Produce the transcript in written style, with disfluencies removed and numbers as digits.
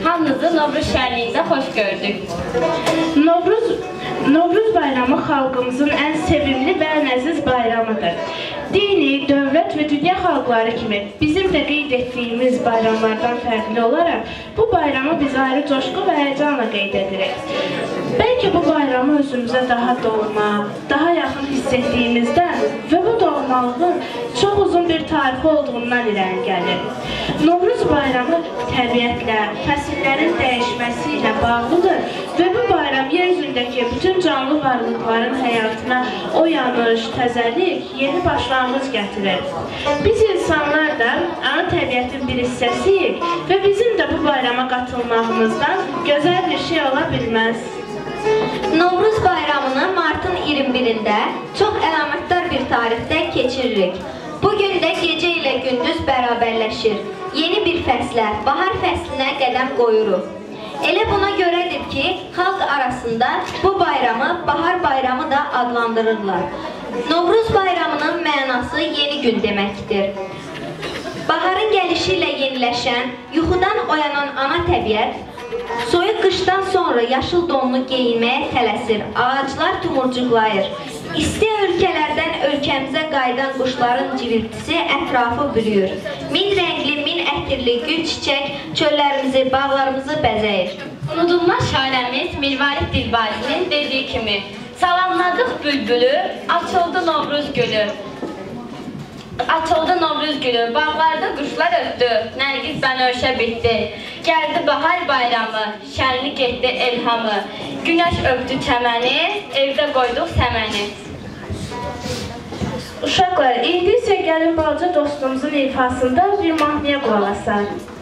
Hamınızı Novruz şənliyində xoş gördük. Novruz bayramı xalqımızın ən sevimli və ən əziz bayramıdır. Dini, dövlət və dünya xalqları kimi bizim də qeyd etdiyimiz bayramlardan fərqli olaraq bu bayramı biz ayrı coşqu və həyəcanla qeyd edirik. Bəlkə bu bayramı özümüzə daha doğma, daha yaxın hiss etdiyimizdən və bu doğmalığın çox uzun bir tarixi olduğundan irəli gəlir. Novruz bayramı təbiətlə, fəsillərin dəyişməsi ilə bağlıdır və bu bayram yer üzündəki bütün canlı varlıqların həyatına oyanış, təzəlik, yeni başlanğıc gətirir. Biz insanlar da ana təbiətin bir hissəsiyik və bizim də bu bayrama qatılmağımızdan gözəl bir şey ola bilməz. Novruz bayramını martın 21-də çox əlamətdar bir tarixdə keçiririk. Bugün də gecə ilə gündüz bərabərləşir. Yeni bir fəslə, bahar fəslinə qədəm qoyuruq. Elə buna görədir ki, xalq arasında bu bayramı bahar bayramı da adlandırırlar. Novruz bayramının mənası yeni gün deməkdir. Baharın gəlişi ilə yeniləşən, yuxudan oyanan ana təbiət, soyuq qışdan sonra yaşıl donlu geyinməyə tələsir, ağaclar tumurcuqlayır. İsti ölkələrdən ölkəmizə qayıdan quşların civiltisi ətrafı bürüyür. Min rəngli, min ətirli gül çiçək çöllərimizi, bağlarımızı bəzəyir. Unudulmaz şairəmiz Mirvarid Dilbazinin dediyi kimi, salamladıq bülbülü, açıldı Novruz gülü. Açıldı Novruz gülü, bağlarda quşlar ötdü, Nərgiz bənövşə bitdi. Gəldi bahar bayramı, şənlik etdi elhamı. Günəş öpdü çəməni, evdə qoyduq səməni. Uşaqlar, indi isə gəlin balaca dostumuzun ifasında bir mahnıya qulaq asaq.